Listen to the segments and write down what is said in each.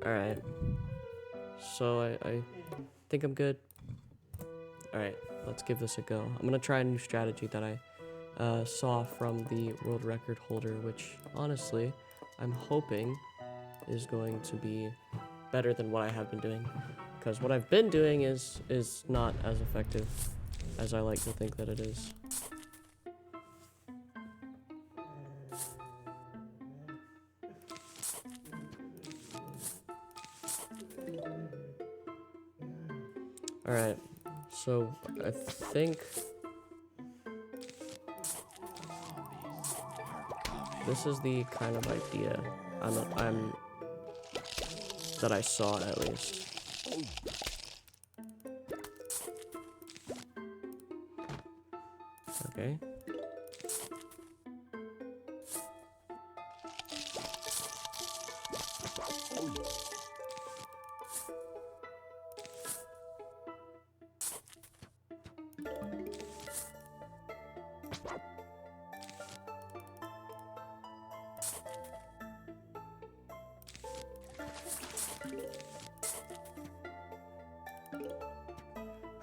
Alright. So I think I'm good. Alright, let's give this a go. I'm gonna try a new strategy that I saw from the world record holder, which honestly, I'm hoping is going to be better than what I have been doing. Because what I've been doing is not as effective as I like to think that it is. Alright, so I think this is the kind of idea I'm that I saw at least. Okay.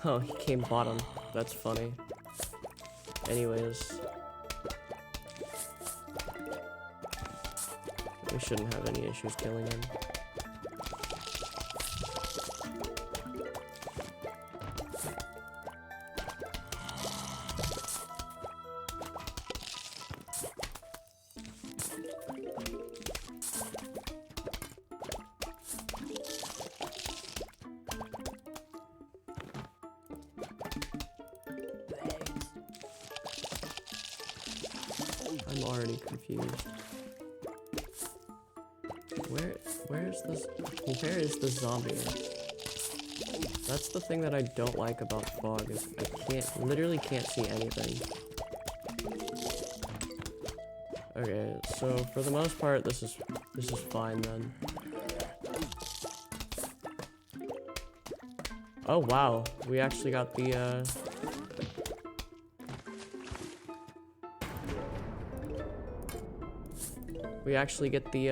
Oh, he came bottom. That's funny. Anyways. We shouldn't have any issues killing him. I'm already confused. Where is the zombie? That's the thing that I don't like about fog, is I literally can't see anything. Okay, so for the most part this is fine then. Oh wow, we actually got the we actually get the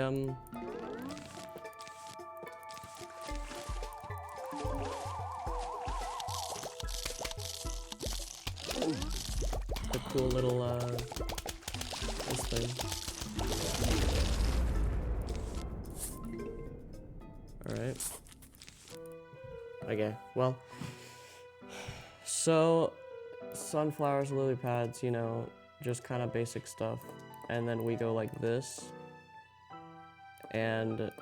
cool little this thing. Alright. Okay, well, so sunflowers, lily pads, you know, just kind of basic stuff. And then we go like this, and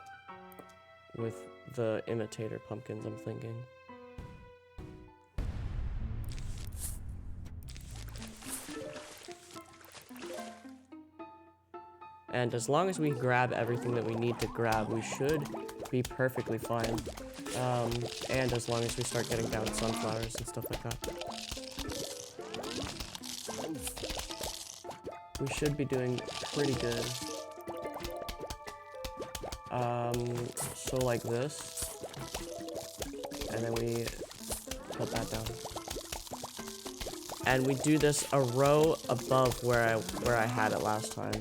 with the imitator pumpkins, I'm thinking. And as long as we grab everything that we need to grab, we should be perfectly fine. And as long as we start getting down sunflowers and stuff like that. We should be doing pretty good. So like this. And then we put that down. And we do this a row above where I had it last time.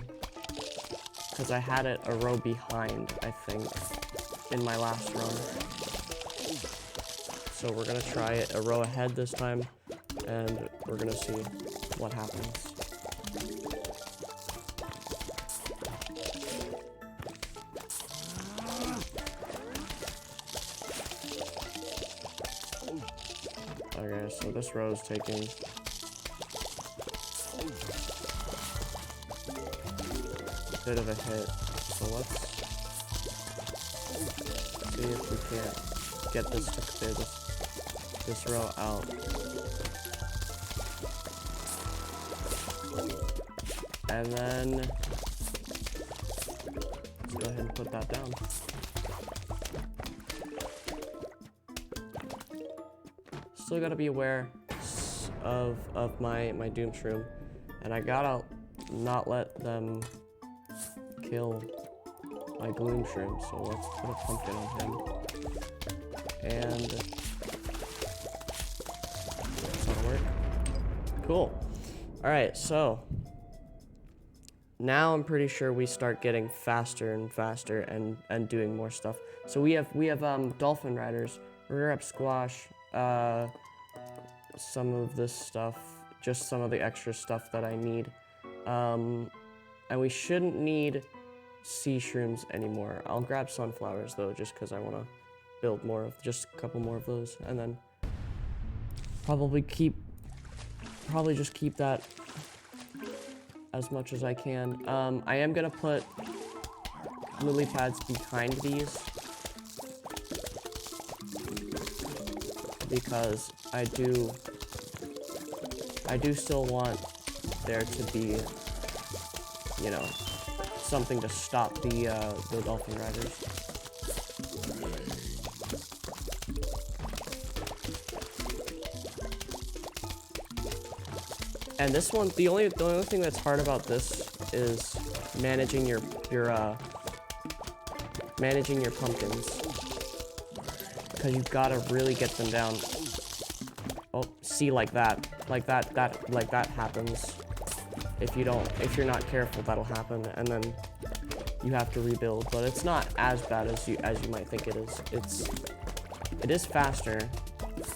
Because I had it a row behind, I think, in my last run. So we're gonna try it a row ahead this time, and we're gonna see what happens. Okay, so this row is taking bit of a hit, so let's see if we can't get this to clear this row out. And then let's go ahead and put that down. Still gotta be aware of my Doom Shroom, and I gotta not let them kill my Gloom Shroom, so let's put a pumpkin on him. And that'll work. Cool. Alright, so Now I'm pretty sure we start getting faster and faster and doing more stuff. So we have dolphin riders, rear up squash, some of this stuff, just some of the extra stuff that I need. And we shouldn't need sea shrooms anymore. I'll grab sunflowers though, just because I want to build more of, just a couple more of those, and then probably just keep that as much as I can. I am gonna put lily pads behind these because I do still want there to be, you know, something to stop the dolphin riders. And this one, the only thing that's hard about this is managing your pumpkins, because you've got to really get them down. Oh, see, like that happens. If you're not careful, that'll happen, and then you have to rebuild. But it's not as bad as you might think it is. It is faster,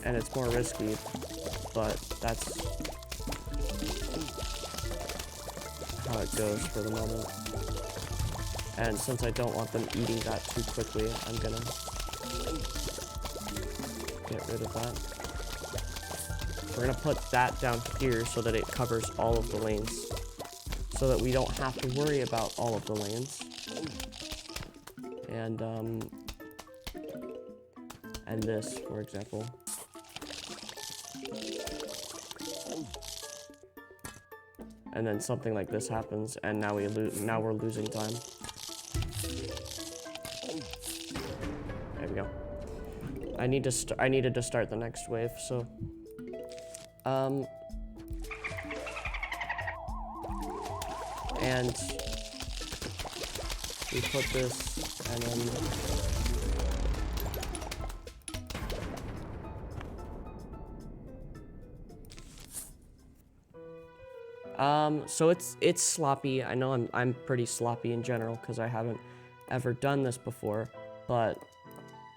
and it's more risky, but that's how it goes for the moment. And since I don't want them eating that too quickly, I'm gonna get rid of that. We're gonna put that down here so that it covers all of the lanes, so that we don't have to worry about all of the lanes. And this, for example. And then something like this happens, and now we're losing time. There we go. I needed to start the next wave, so and we put this, and then so it's sloppy. I know I'm pretty sloppy in general because I haven't ever done this before, but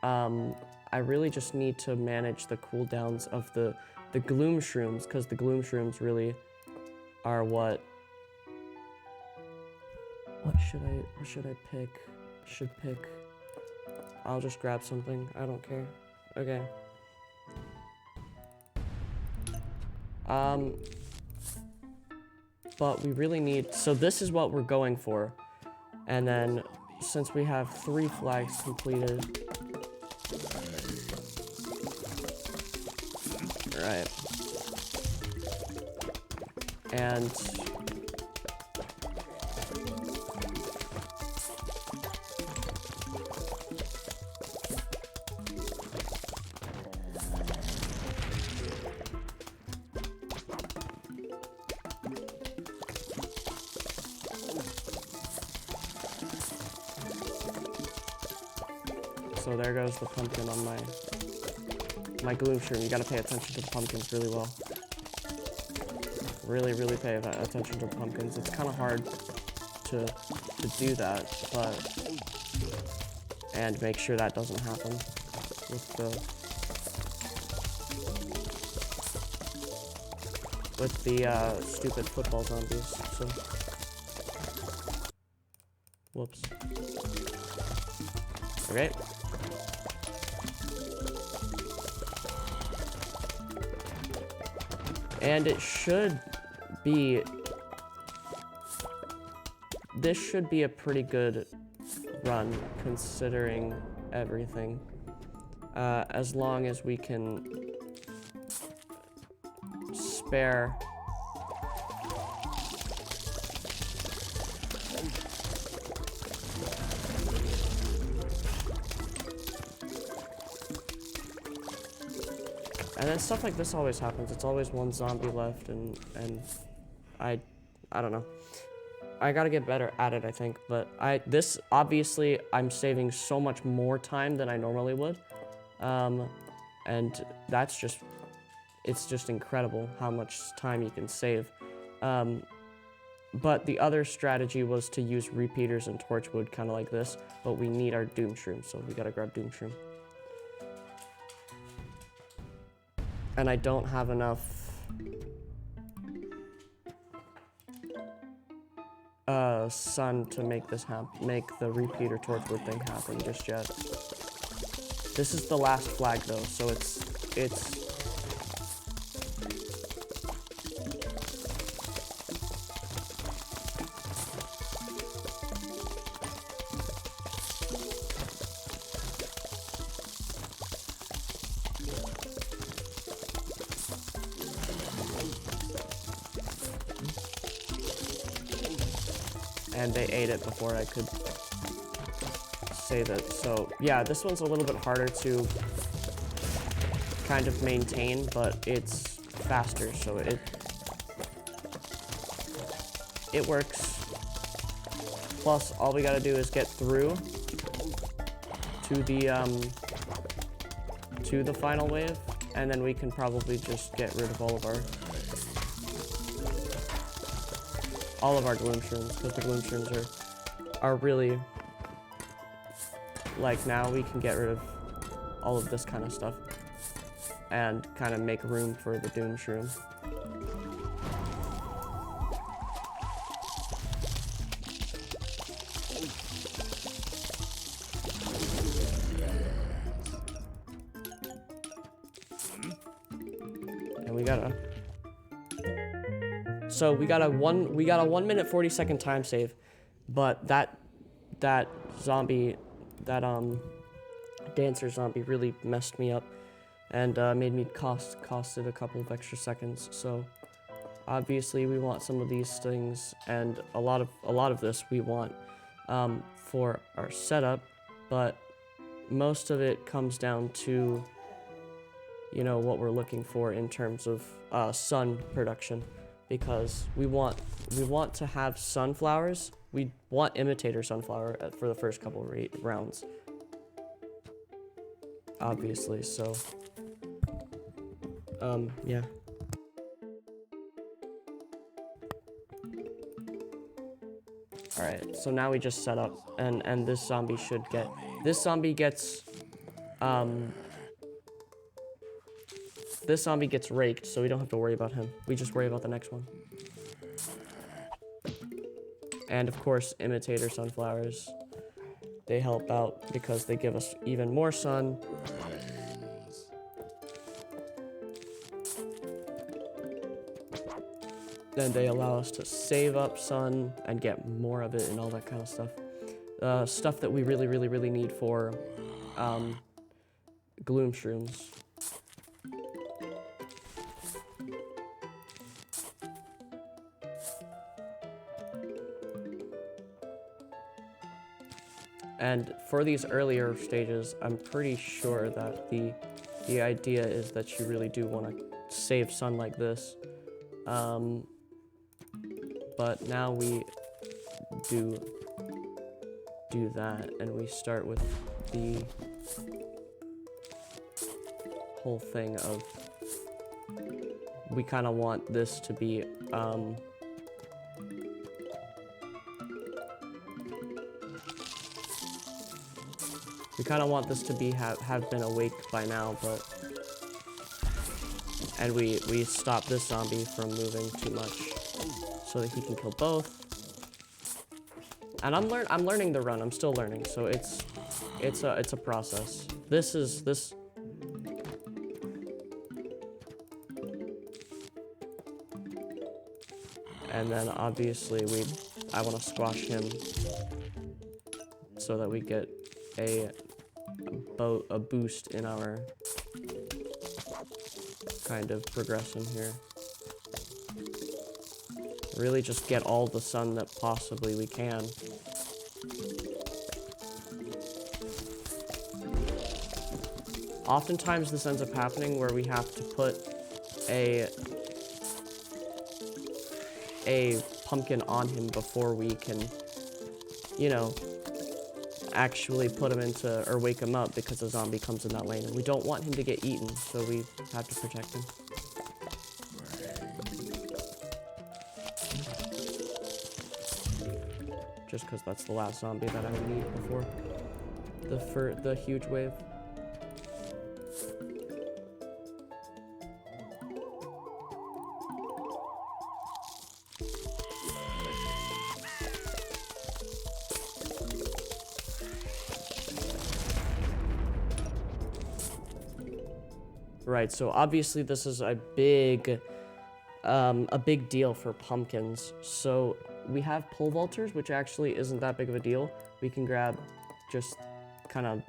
I really just need to manage the cooldowns of the Gloom Shrooms, because the Gloom Shrooms really are what should I pick? I'll just grab something. I don't care. Okay. But we really need, so this is what we're going for. And then since we have 3 flags completed. Right. And so there goes the pumpkin on my Gloom Shroom. You gotta pay attention to the pumpkins really well. Really pay attention to the pumpkins. It's kind of hard to do that, but and make sure that doesn't happen with the stupid football zombies. So whoops. Okay. And it should be, this should be a pretty good run considering everything, as long as we can spare and then stuff like this always happens. It's always one zombie left, and I don't know. I gotta get better at it, I think. But this obviously I'm saving so much more time than I normally would, and that's it's just incredible how much time you can save. But the other strategy was to use repeaters and torchwood, kind of like this. But we need our Doom Shroom, so we gotta grab Doom Shroom. And I don't have enough sun to make this make the repeater torchwood thing happen just yet. This is the last flag though, so it's and they ate it before I could say that. So yeah, this one's a little bit harder to kind of maintain, but it's faster, so it works. Plus, all we gotta do is get through to the final wave, and then we can probably just get rid of all of our Gloom Shrooms, because the Gloom Shrooms are really, like, now we can get rid of all of this kind of stuff and kind of make room for the Doom Shroom. And we got a 1 minute 40-second time save, but that zombie, that dancer zombie really messed me up and made me costed a couple of extra seconds. So obviously we want some of these things, and a lot of this we want for our setup, but most of it comes down to, you know, what we're looking for in terms of sun production, because we want to have sunflowers. We want imitator sunflower for the first couple of rounds, obviously. So yeah. All right, so now we just set up, and this zombie gets raked, so we don't have to worry about him. We just worry about the next one. And of course, imitator sunflowers, they help out because they give us even more sun. Then they allow us to save up sun and get more of it and all that kind of stuff. Stuff that we really need for Gloom Shrooms. And for these earlier stages, I'm pretty sure that the idea is that you really do want to save sun like this. But now we do that, and we start with the whole thing of, we kind of want this to be have been awake by now, but and we stop this zombie from moving too much so that he can kill both. And I'm learning the run. I'm still learning, so it's a process. This. And then obviously I want to squash him so that we get a boost in our kind of progression here. Really just get all the sun that possibly we can. Oftentimes this ends up happening where we have to put a pumpkin on him before we can, you know, actually put him into, or wake him up, because the zombie comes in that lane, and we don't want him to get eaten, so we have to protect him. just because that's the last zombie that I would need before the huge wave. Right, so obviously this is a big deal for pumpkins. So we have pole vaulters, which actually isn't that big of a deal. We can grab just kind of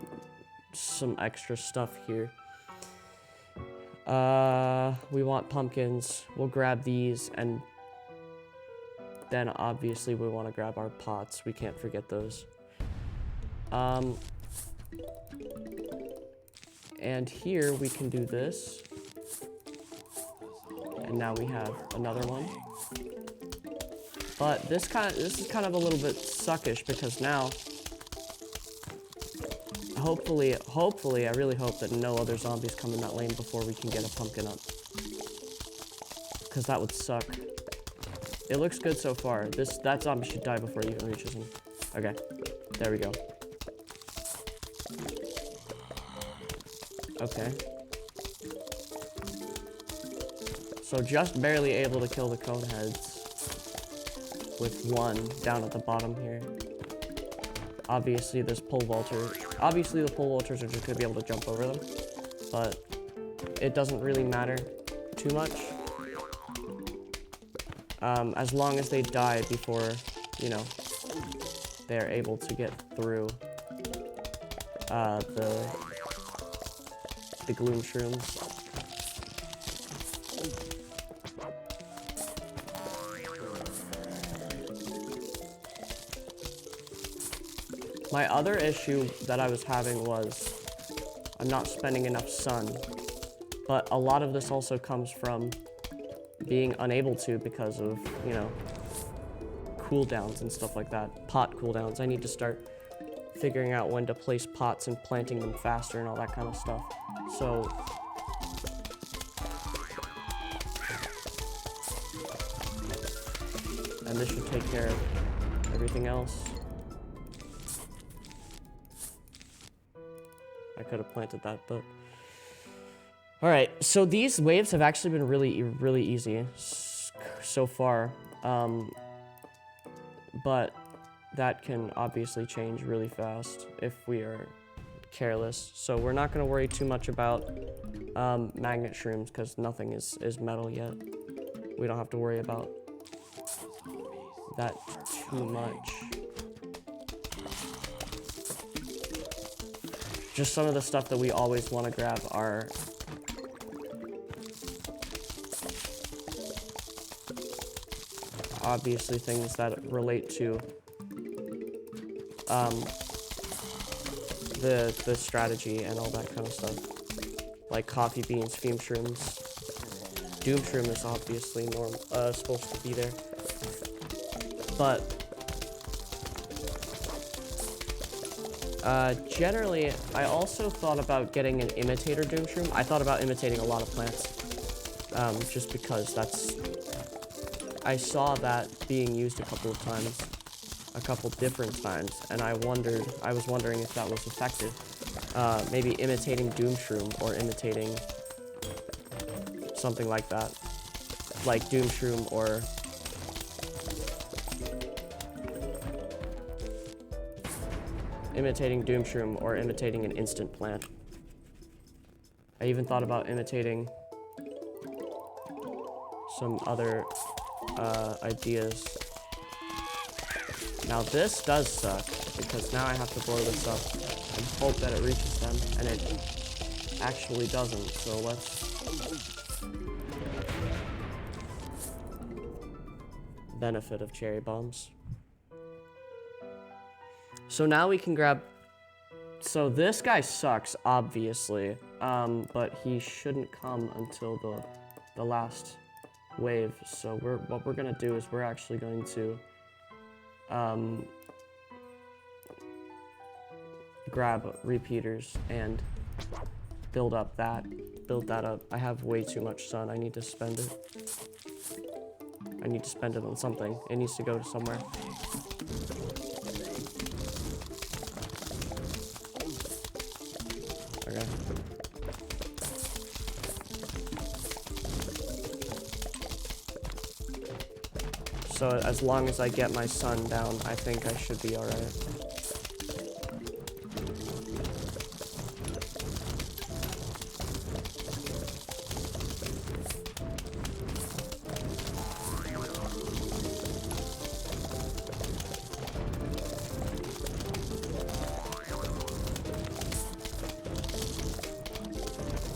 some extra stuff here. We want pumpkins. We'll grab these, and then obviously we want to grab our pots. We can't forget those. And here we can do this. And now we have another one. But this is kind of a little bit suckish because now hopefully I really hope that no other zombies come in that lane before we can get a pumpkin up. Cause that would suck. It looks good so far. That zombie should die before it even reaches him. Okay. There we go. Okay. So just barely able to kill the cone heads with one down at the bottom here. Obviously this pole vaulter, obviously the pole vaulters are just gonna be able to jump over them, but it doesn't really matter too much. As long as they die before, you know, they're able to get through the Gloom Shrooms. My other issue that I was having was I'm not spending enough sun, but a lot of this also comes from being unable to because of, you know, cooldowns and stuff like that, pot cooldowns. I need to start figuring out when to place pots and planting them faster and all that kind of stuff. So and this should take care of everything else. I could have planted that, but all right. So these waves have actually been really easy so far, but that can obviously change really fast if we are careless. So we're not going to worry too much about magnet shrooms because nothing is metal yet. We don't have to worry about that too much. Just some of the stuff that we always want to grab are obviously things that relate to the strategy and all that kind of stuff, like coffee beans, fume shrooms. Doom Shroom is obviously supposed to be there, but generally, I also thought about getting an imitator Doom Shroom. I thought about imitating a lot of plants, just because I saw that being used a couple different times, and I was wondering if that was effective. Maybe imitating Doom Shroom or imitating something like that, like Doom Shroom or imitating Doom Shroom or imitating an instant plant. I even thought about imitating some other ideas. Now this does suck because now I have to blow this up and hope that it reaches them, and it actually doesn't. So let's benefit of cherry bombs. So now we can grab, so this guy sucks, obviously, but he shouldn't come until the last wave. So what we're gonna do is we're actually going to grab repeaters and build that up. I have way too much sun. I need to spend it. I need to spend it on something. It needs to go to somewhere. Okay. So as long as I get my sun down, I think I should be alright.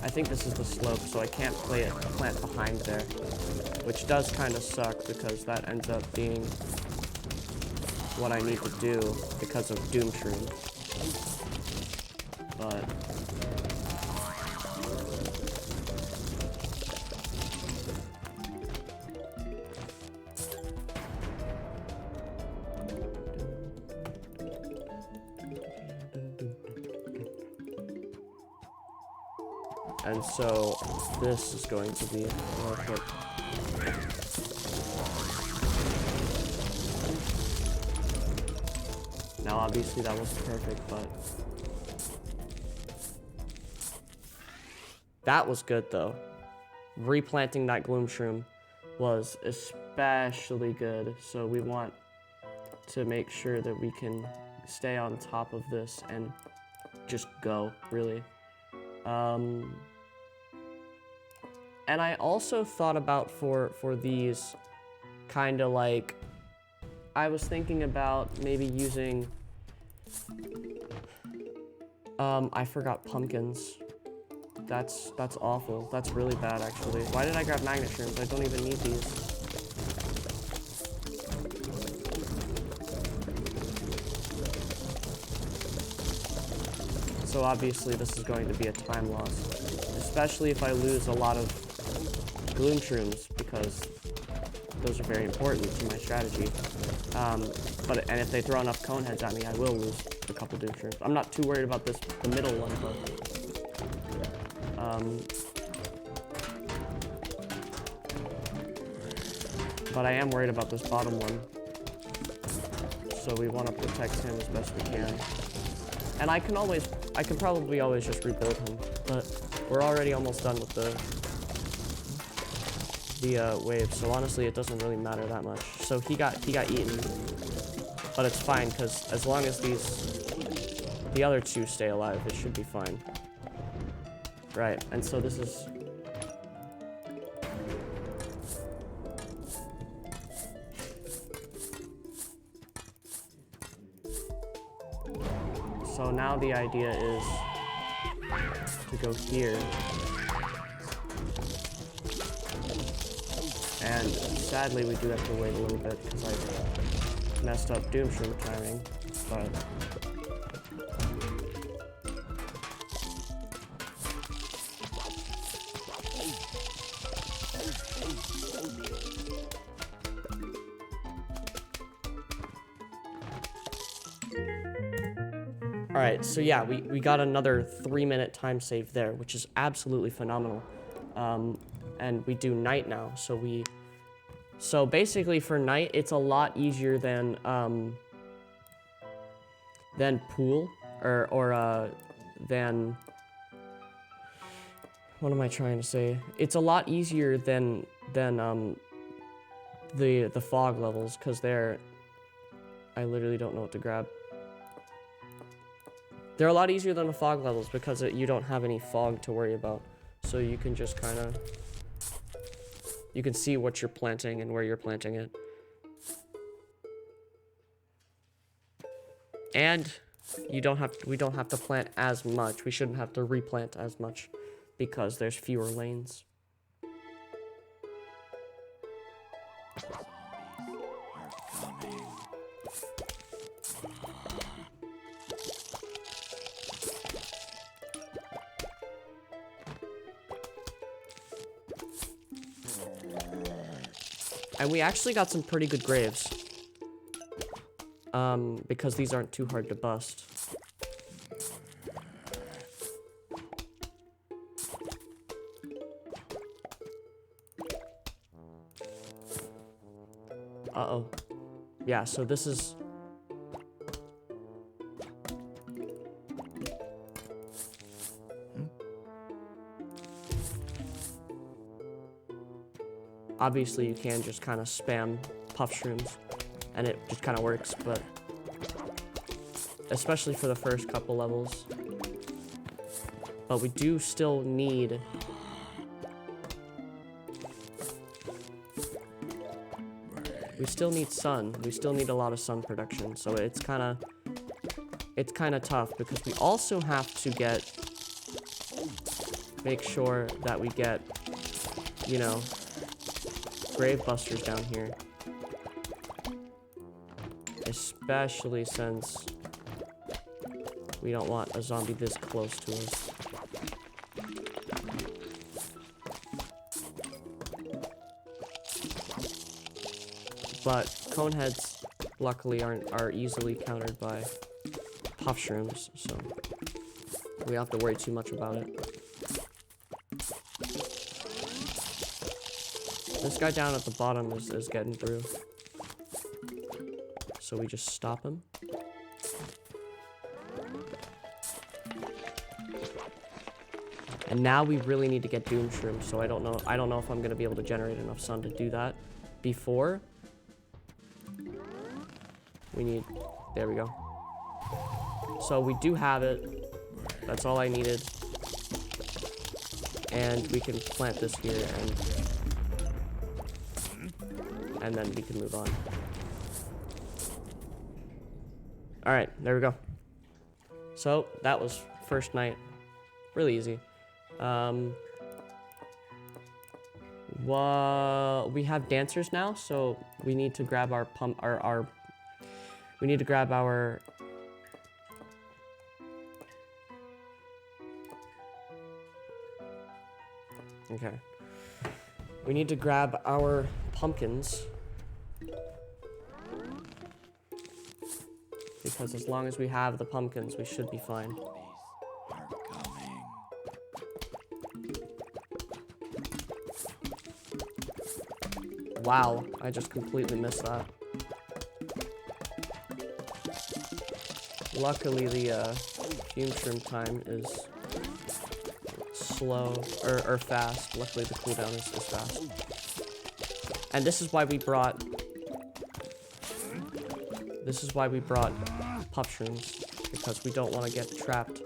I think this is the slope, so I can't plant behind there, which does kind of suck because that ends up being what I need to do because of Doom Shroom. But and so this is going to be more quick. Now obviously that wasn't perfect, but that was good though. Replanting that Gloom Shroom was especially good, so we want to make sure that we can stay on top of this and just go, really. And I also thought about for these kind of like, I was thinking about maybe using, I forgot pumpkins. That's awful. That's really bad, actually. Why did I grab magnet shrooms? I don't even need these. So obviously this is going to be a time loss, especially if I lose a lot of Gloom Shrooms, because those are very important to my strategy. And if they throw enough cone heads at me, I will lose a couple Doom Shrooms. I'm not too worried about the middle one, but I am worried about this bottom one. So we want to protect him as best we can. And I can probably always just rebuild him, but we're already almost done with the waves, so honestly it doesn't really matter that much. So he got eaten, but it's fine because as long as the other two stay alive, it should be fine. Right, and so this is so now the idea is to go here. And sadly, we do have to wait a little bit because I messed up Doom Shroom timing, but alright, so yeah, we got another 3-minute time save there, which is absolutely phenomenal. And we do night now, so basically for night, it's a lot easier than pool, or than, what am I trying to say? It's a lot easier than the fog levels, because I literally don't know what to grab. They're a lot easier than the fog levels because you don't have any fog to worry about. So you can just kind of, you can see what you're planting and where you're planting it. And we don't have to plant as much. We shouldn't have to replant as much because there's fewer lanes. And we actually got some pretty good graves. Because these aren't too hard to bust. Uh-oh. Yeah, so this is... Obviously, you can just kind of spam puff shrooms, and it just kind of works, but especially for the first couple levels. But we do still need sun. We still need a lot of sun production, so it's kind of tough because we also have to make sure that we get, you know, grave busters down here, especially since we don't want a zombie this close to us. But coneheads, luckily, are easily countered by puff shrooms, so we don't have to worry too much about it. This guy down at the bottom is getting through, so we just stop him. And now we really need to get Doom Shroom, so I don't know if I'm gonna be able to generate enough sun to do that before. There we go. So we do have it. That's all I needed. And we can plant this here and then we can move on. All right, there we go. So that was first night. Really easy. Well, we have dancers now, so we need to grab our we need to grab our okay. We need to grab our pumpkins because as long as we have the pumpkins, we should be fine. Wow, I just completely missed that. Luckily, the Doom Shroom time is slow, or fast. Luckily, the cooldown is fast. And this is why we brought puff shrooms, because we don't want to get trapped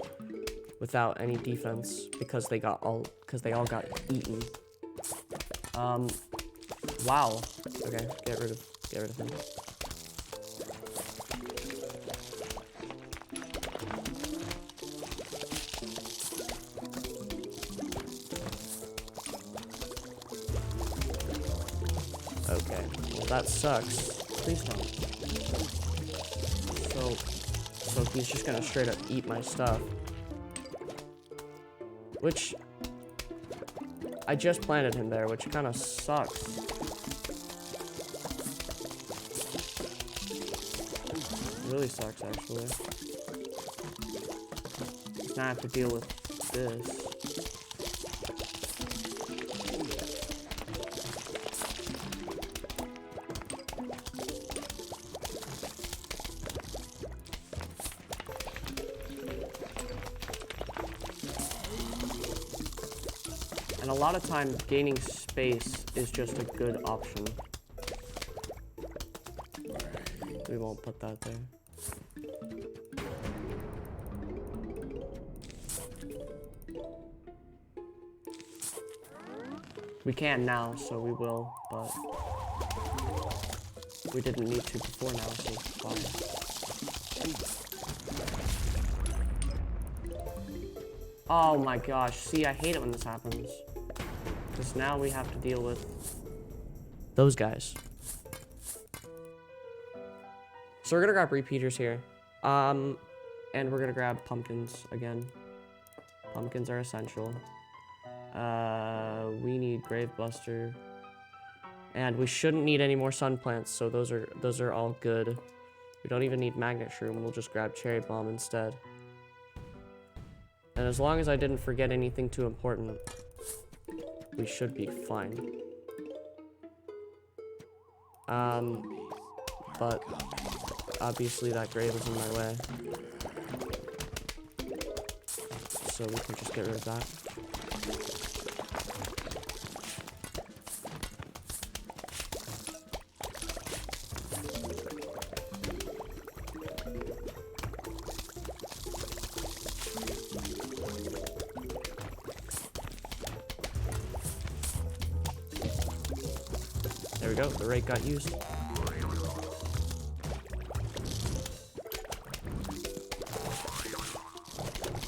without any defense, because they all got eaten. Wow. Okay, get rid of him. Okay, well that sucks. Please don't. So he's just gonna straight up eat my stuff. Which I just planted him there, which kind of sucks. Really sucks, actually. Now I have to deal with this. And a lot of times, gaining space is just a good option. We won't put that there. We can now, so we will, but we didn't need to before now, so it's fine. Oh my gosh, see, I hate it when this happens. Because now we have to deal with those guys. So we're gonna grab repeaters here. And we're gonna grab pumpkins again. Pumpkins are essential. We need Grave Buster. And we shouldn't need any more sun plants, so those are all good. We don't even need Magnet Shroom, we'll just grab Cherry Bomb instead. And as long as I didn't forget anything too important, we should be fine. But obviously that grave is in my way. So we can just get rid of that. go. The rake got used.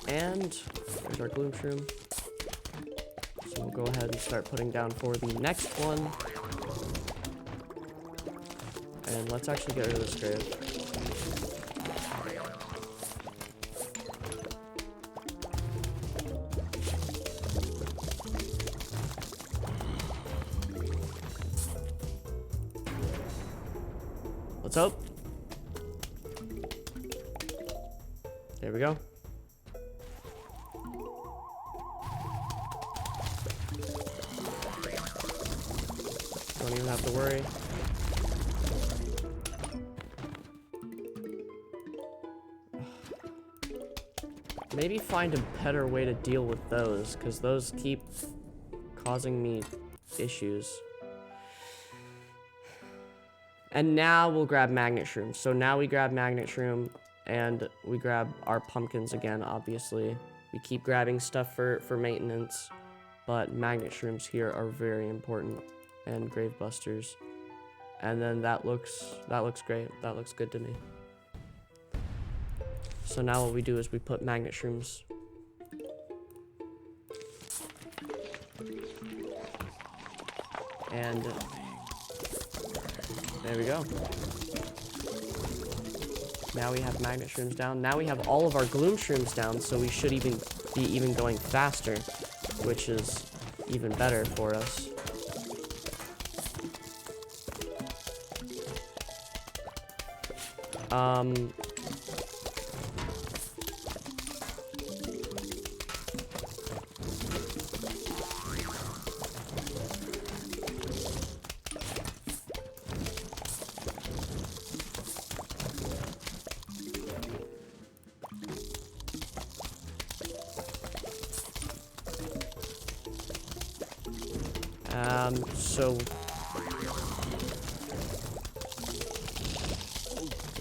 And there's our Gloom Shroom. So we'll go ahead and start putting down for the next one. And let's actually get rid of this grave. Let's hope. There we go. Don't even have to worry. Maybe find a better way to deal with those, because those keep causing me issues. And now we'll grab Magnet Shroom. So now we grab Magnet Shroom, and we grab our pumpkins again, obviously. We keep grabbing stuff for maintenance, but Magnet Shrooms here are very important, and Grave Busters. And then that looks great. That looks good to me. So now what we do is we put Magnet Shrooms. And there we go. Now we have Magnet Shrooms down. Now we have all of our Gloom Shrooms down, so we should be going faster, which is even better for us. So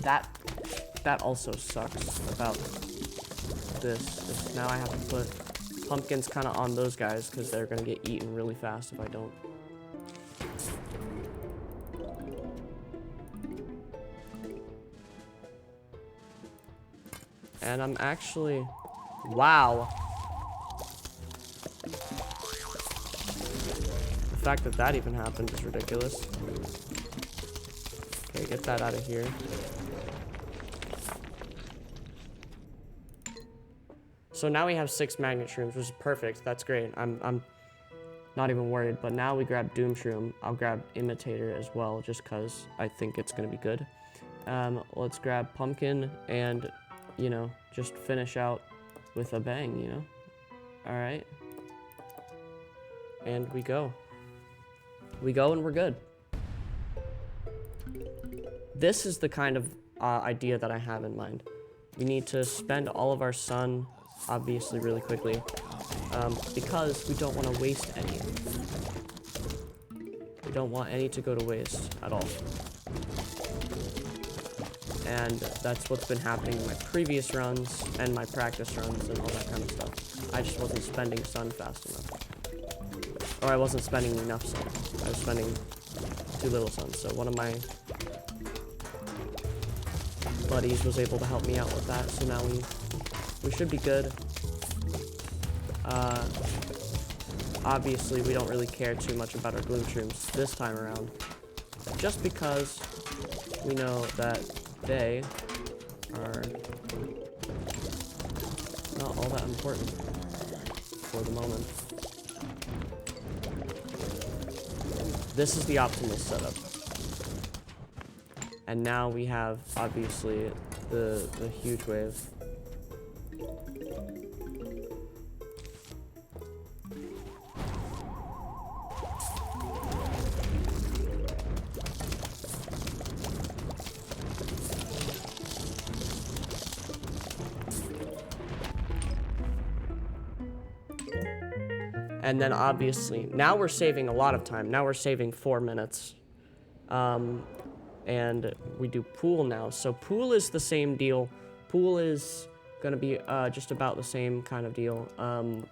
that also sucks about this. Now I have to put pumpkins kind of on those guys because they're gonna get eaten really fast if I don't. And I'm actually, wow. The fact that that even happened is ridiculous. Okay, get that out of here. So now we have 6 Magnet Shrooms, which is perfect. That's great. I'm not even worried. But now we grab Doom Shroom. I'll grab Imitator as well, just because I think it's going to be good. Let's grab Pumpkin and, you know, just finish out with a bang, you know? All right. And we go. We go and we're good. This is the kind of idea that I have in mind. We need to spend all of our sun, obviously, really quickly, because we don't want to waste any. We don't want any to go to waste at all. And that's what's been happening in my previous runs and my practice runs and all that kind of stuff. I just wasn't spending sun fast enough. Or I wasn't spending enough sun. I was spending too little sun. So one of my buddies was able to help me out with that. So now we should be good. Obviously, we don't really care too much about our Gloom Shrooms this time around. Just because we know that they are not all that important for the moment. This is the optimal setup. And now we have, obviously, the huge wave. And then obviously, now we're saving a lot of time. Now we're saving 4 minutes. And we do pool now. So pool is the same deal. Pool is gonna be just about the same kind of deal.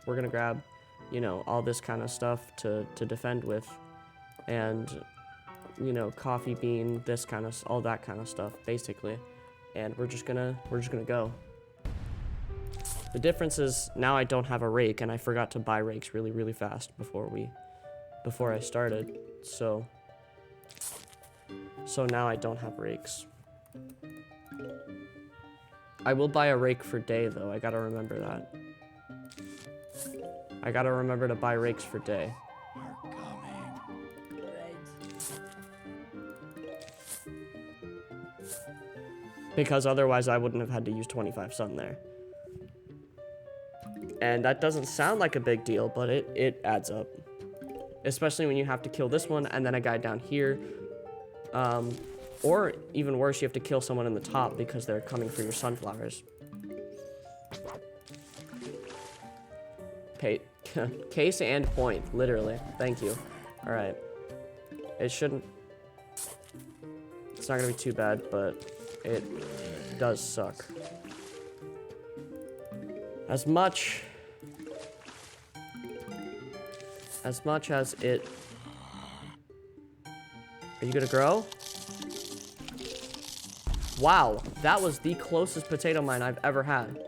We're gonna grab, you know, all this kind of stuff to defend with. And you know, coffee bean, this kind of, all that kind of stuff, basically. And we're just gonna go. The difference is now I don't have a rake, and I forgot to buy rakes really, really fast before I started. So now I don't have rakes. I will buy a rake for day, though. I gotta remember that. I gotta remember to buy rakes for day. Because otherwise I wouldn't have had to use 25 sun there. And that doesn't sound like a big deal, but it adds up. Especially when you have to kill this one and then a guy down here. Or even worse, you have to kill someone in the top because they're coming for your sunflowers. Case and point, literally. Thank you. Alright. It's not gonna be too bad, but it does suck. As much as it... Are you gonna grow? Wow, that was the closest potato mine I've ever had.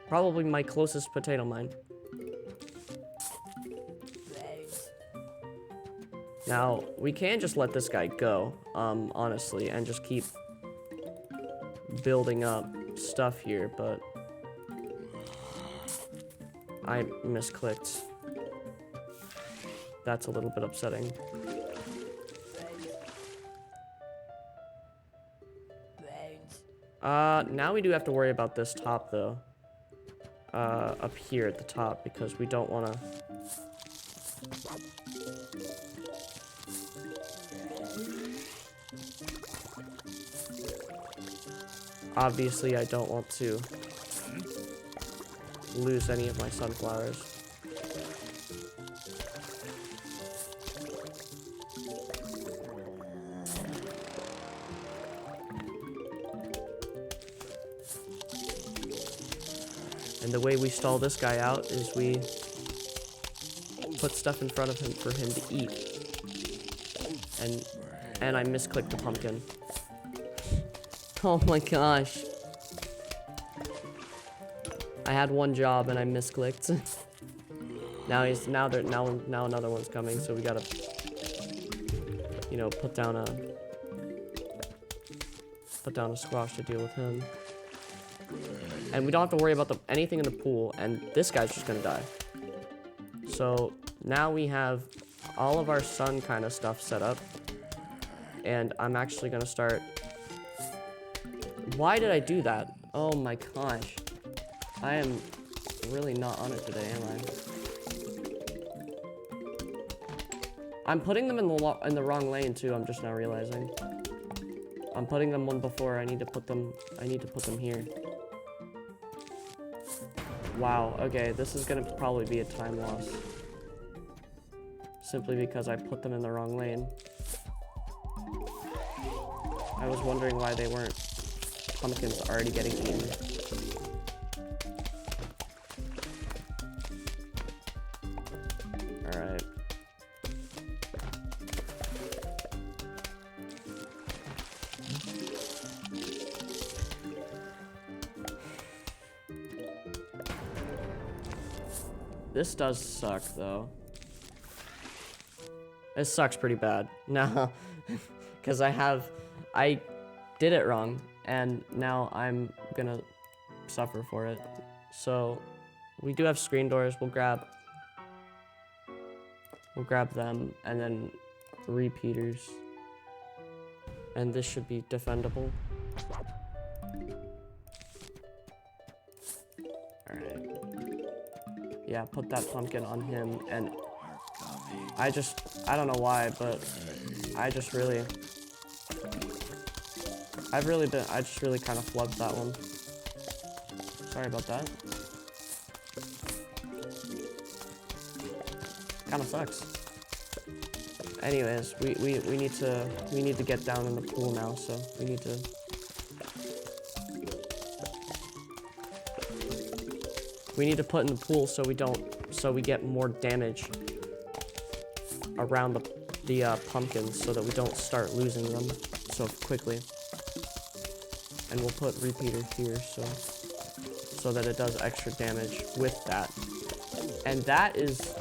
Probably my closest potato mine. Now, we can just let this guy go, honestly, and just keep building up stuff here, but I misclicked. That's a little bit upsetting. Now we do have to worry about this top, though. Up here at the top, because we don't want to... Obviously, I don't want to lose any of my sunflowers. And the way we stall this guy out is we put stuff in front of him for him to eat. And I misclicked the pumpkin. Oh my gosh. I had one job and I misclicked. now another one's coming, so we gotta, you know, put down a squash to deal with him. And we don't have to worry about anything in the pool, and this guy's just gonna die. So now we have all of our sun kind of stuff set up, and I'm actually gonna start... Why did I do that? Oh my gosh. I am really not on it today, am I? I'm putting them in the wrong lane too, I'm just now realizing. I'm putting them one before, I need to put them here. Wow, okay, this is gonna probably be a time loss. Simply because I put them in the wrong lane. I was wondering why they weren't pumpkins already getting eaten. Alright. This does suck, though. It sucks pretty bad. No, because I did it wrong, and now I'm gonna suffer for it. So, we do have screen doors. We'll grab them, and then repeaters. And this should be defendable. Alright. Yeah, put that pumpkin on him, and I don't know why, but I just really kind of flubbed that one. Sorry about that. Kind of sucks. Anyways, we need to get down in the pool now, so we need to... We need to put in the pool so we get more damage around the pumpkins so that we don't start losing them so quickly. And we'll put repeater here so that it does extra damage with that. And that is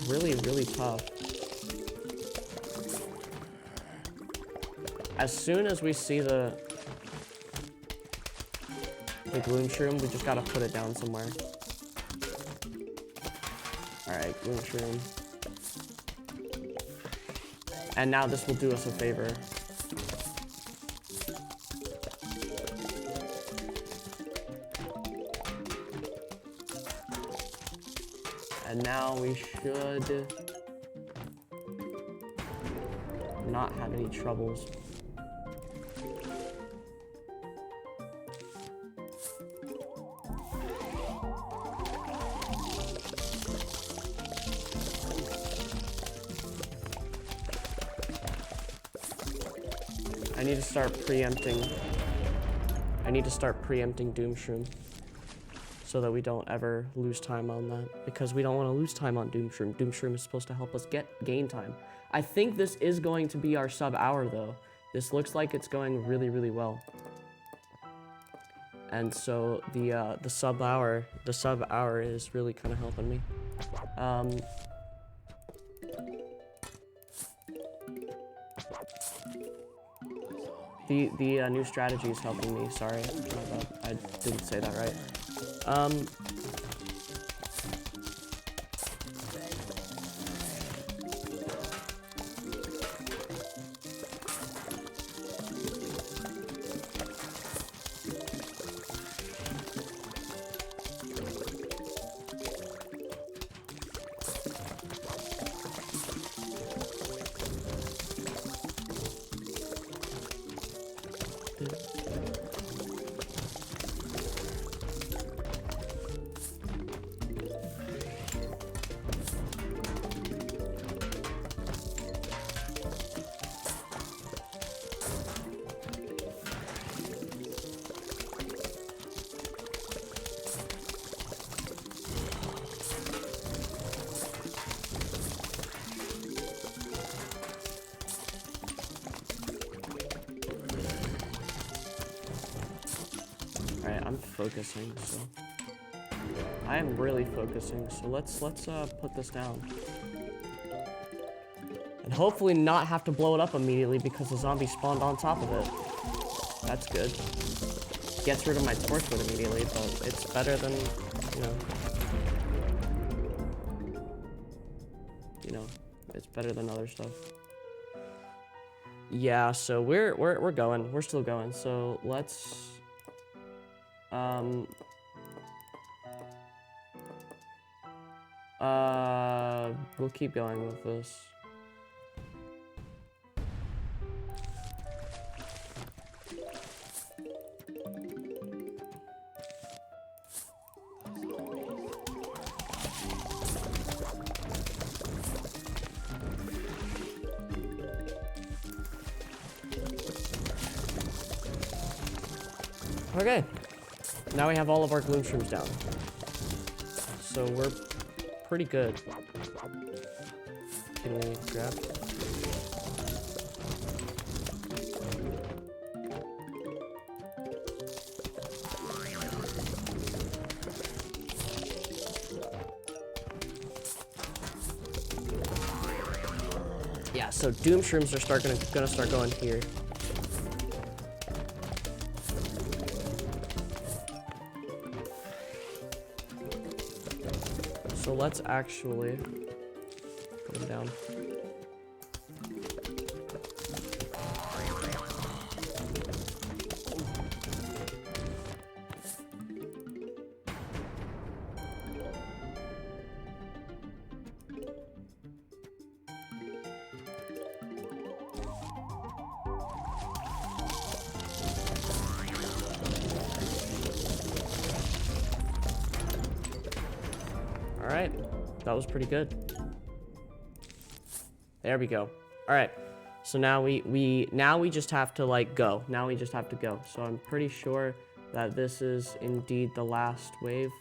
really, really tough. As soon as we see the Gloom Shroom, we just gotta put it down somewhere. Alright, Gloom Shroom. And now this will do us a favor. And now we should not have any troubles. I need to start preempting Doom Shroom so that we don't ever lose time on that, because we don't want to lose time on Doom Shroom. Doom Shroom is supposed to help us gain time. I think this is going to be our sub-hour though. This looks like it's going really, really well. And so the sub-hour is really kind of helping me. The new strategy is helping me. Sorry, I didn't say that right. I'm focusing, so I am really focusing. So let's put this down, and hopefully not have to blow it up immediately because the zombie spawned on top of it. That's good. Gets rid of my torchwood immediately, but it's better than it's better than other stuff. Yeah, so we're going. We're still going. So let's. We'll keep going with this. Okay. Now we have all of our Gloom Shrooms down. So we're pretty good. Can we grab? Yeah, so Doom Shrooms are gonna start going here. So let's actually put them down. All right, that was pretty good. There we go. All right, so now we just have to like go. Now we just have to go. So I'm pretty sure that this is indeed the last wave.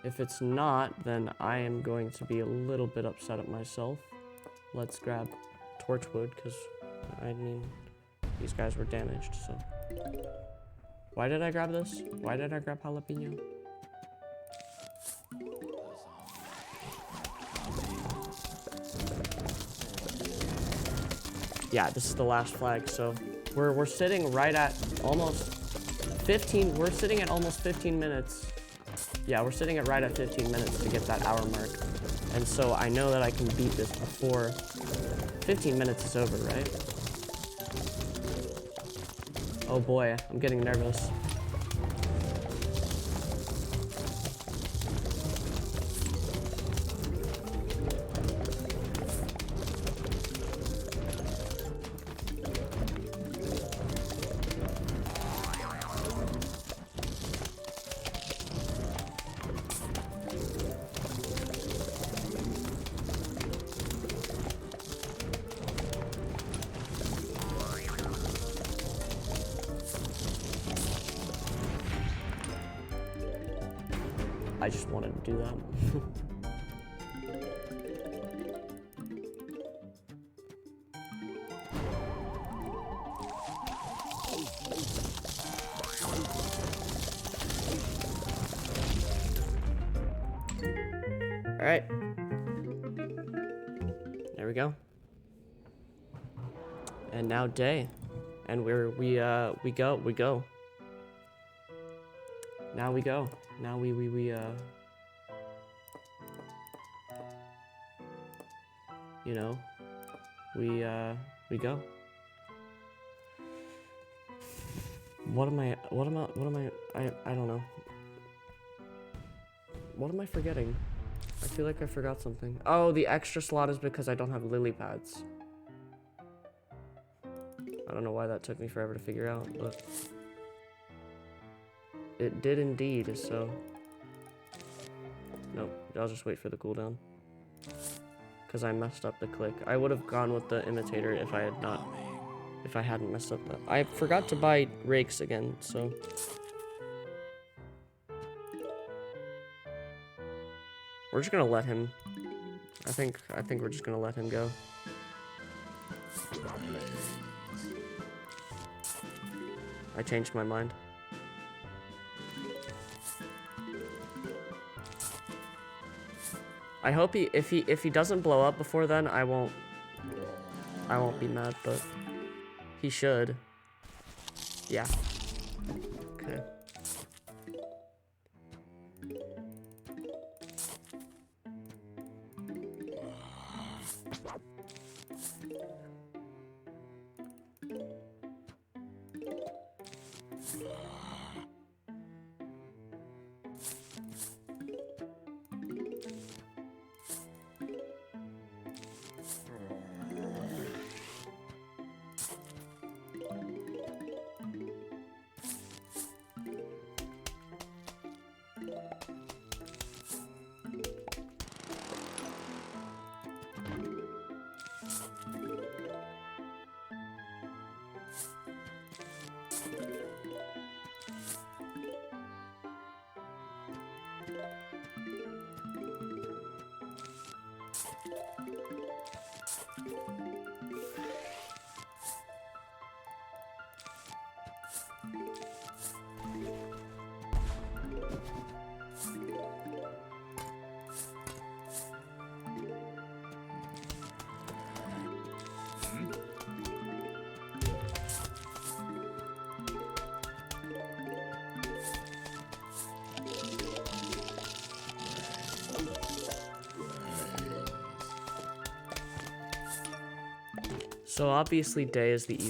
If it's not, then I am going to be a little bit upset at myself. Let's grab torchwood, because, I mean, these guys were damaged, so. Why did I grab this? Why did I grab jalapeno? Yeah, this is the last flag, so we're sitting right at almost 15, we're sitting at almost 15 minutes. Yeah, we're sitting at right at 15 minutes to get that hour mark. And so I know that I can beat this before 15 minutes is over, right? Oh boy, I'm getting nervous. I just wanted to do that. All right. There we go. And now day. And we go. Now we go. Now we you know, we go. What am I, I don't know. What am I forgetting? I feel like I forgot something. Oh, the extra slot is because I don't have lily pads. I don't know why that took me forever to figure out, but it did indeed, so. Nope, I'll just wait for the cooldown. Because I messed up the click. I would have gone with the imitator if I hadn't messed up that. I forgot to buy rakes again, so. We're just gonna let him. I think we're just gonna let him go. I changed my mind. I hope if he doesn't blow up before then, I won't be mad, but he should. Yeah. Okay. So obviously day is the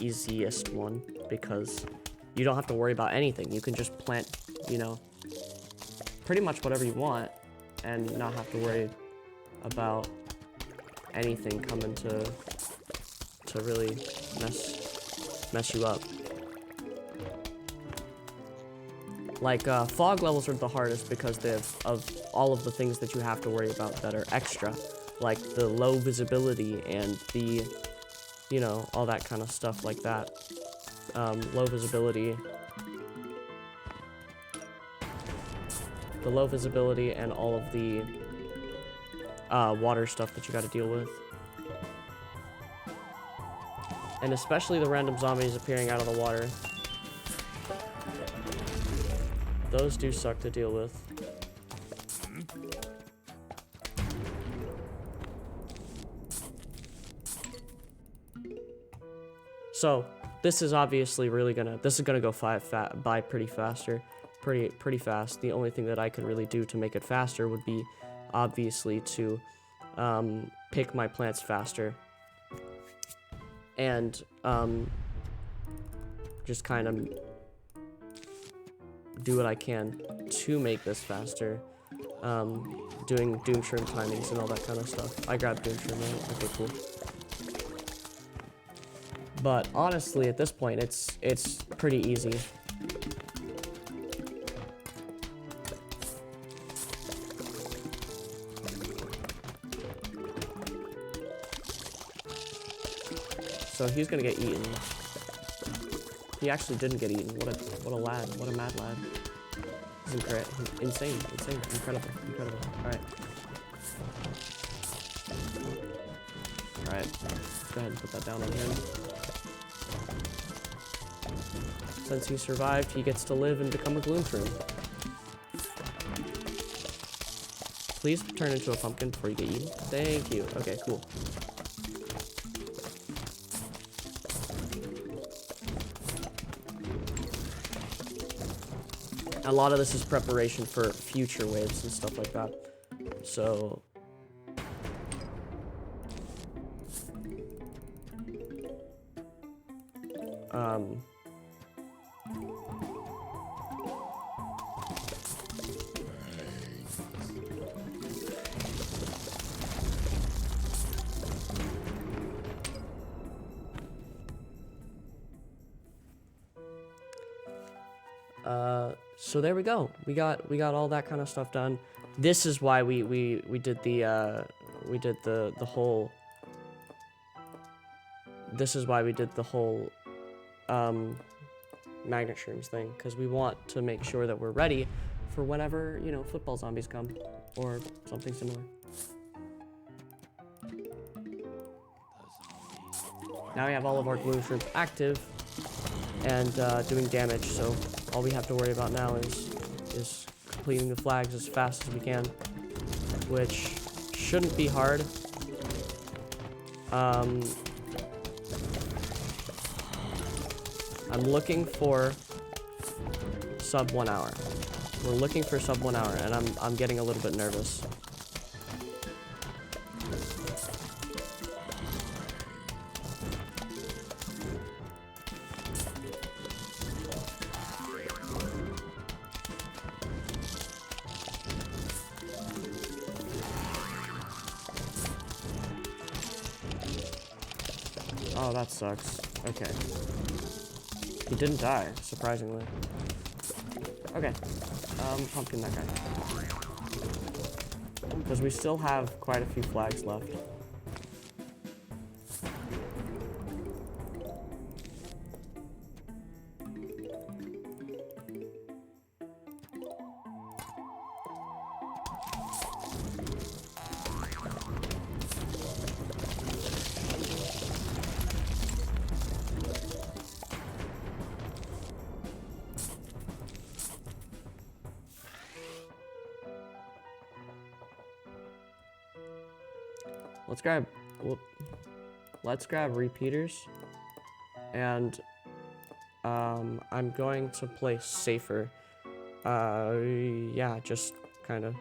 easiest one because you don't have to worry about anything. You can just plant, you know, pretty much whatever you want and not have to worry about anything coming to really mess you up. Like fog levels are the hardest because of all of the things that you have to worry about that are extra, like the low visibility and the, you know, all that kind of stuff like that. Low visibility. the low visibility and all of the water stuff that you got to deal with. And especially the random zombies appearing out of the water. Those do suck to deal with. So, this is obviously really gonna go by pretty fast. The only thing that I could really do to make it faster would be obviously to pick my plants faster. And just kind of do what I can to make this faster. Doing Doom Shroom timings and all that kind of stuff. I grabbed Doom Shroom, right? Okay, cool. But honestly, at this point, it's pretty easy. So he's gonna get eaten. He actually didn't get eaten. What a lad! What a mad lad! He's insane, incredible. All right. Go ahead and put that down on him. Since he survived, he gets to live and become a Gloom Shroom. Please turn into a pumpkin before you get eaten. Thank you. Okay, cool. A lot of this is preparation for future waves and stuff like that. So... so there we go. We got all that kind of stuff done. This is why we did the whole. This is why we did the whole magnet shrooms thing, because we want to make sure that we're ready for whenever, you know, football zombies come or something similar. Now we have all of our Gloom Shroom active and doing damage, so all we have to worry about now is completing the flags as fast as we can, which shouldn't be hard. I'm looking for sub 1 hour. We're looking for sub 1 hour, and I'm getting a little bit nervous. Oh, that sucks. Okay. He didn't die, surprisingly. Okay. Pumpkin that guy. Because we still have quite a few flags left. Let's grab repeaters, and I'm going to play safer. Yeah, just kind of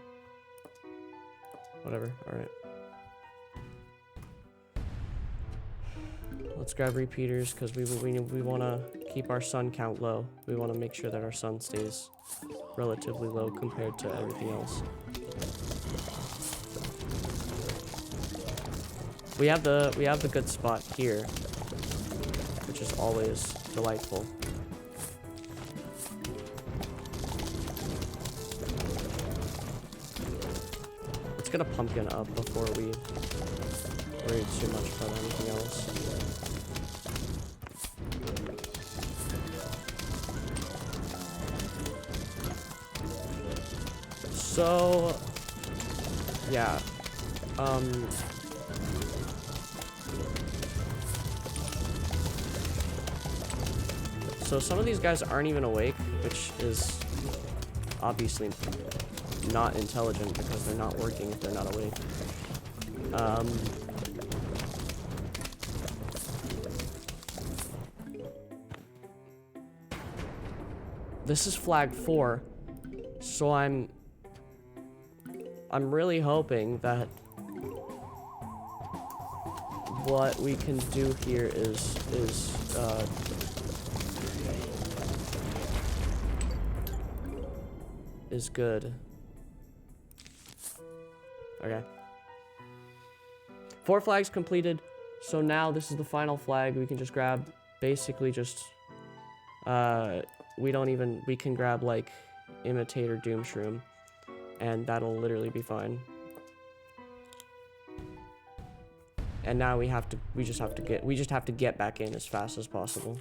whatever. All right. Let's grab repeaters because we want to keep our sun count low. We want to make sure that our sun stays relatively low compared to everything else. We have the good spot here, which is always delightful. Let's get a pumpkin up before we worry too much about anything else. So, yeah. So some of these guys aren't even awake, which is obviously not intelligent because they're not working if they're not awake. This is flag 4, so I'm really hoping that what we can do here is good. Okay. 4 flags completed. So now this is the final flag. We can just grab basically just we can grab like imitator Doom Shroom and that'll literally be fine. And now we just have to get back in as fast as possible.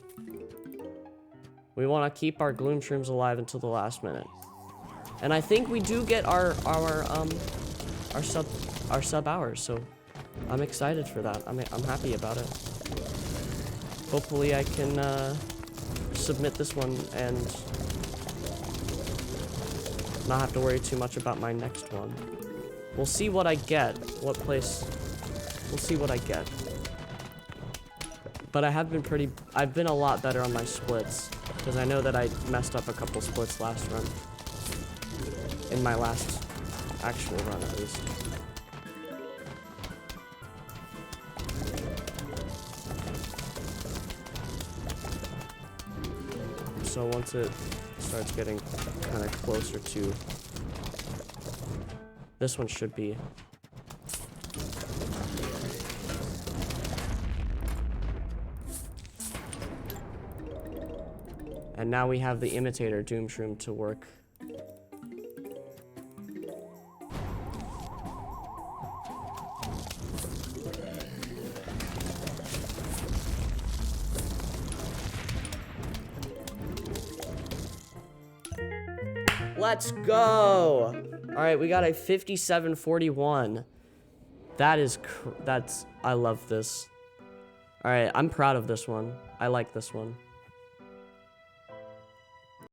We want to keep our Gloom Shrooms alive until the last minute. And I think we do get our sub hours, so I'm excited for that. I'm happy about it. Hopefully I can submit this one and not have to worry too much about my next one. We'll see what I get, what place. We'll see what I get. But I've been a lot better on my splits, because I know that I messed up a couple splits last run. In my last actual run, at least. So once it starts getting kind of closer to... This one should be... And now we have the imitator Doom Shroom to work. Let's go! Alright, we got a 57-41. I love this. Alright, I'm proud of this one. I like this one.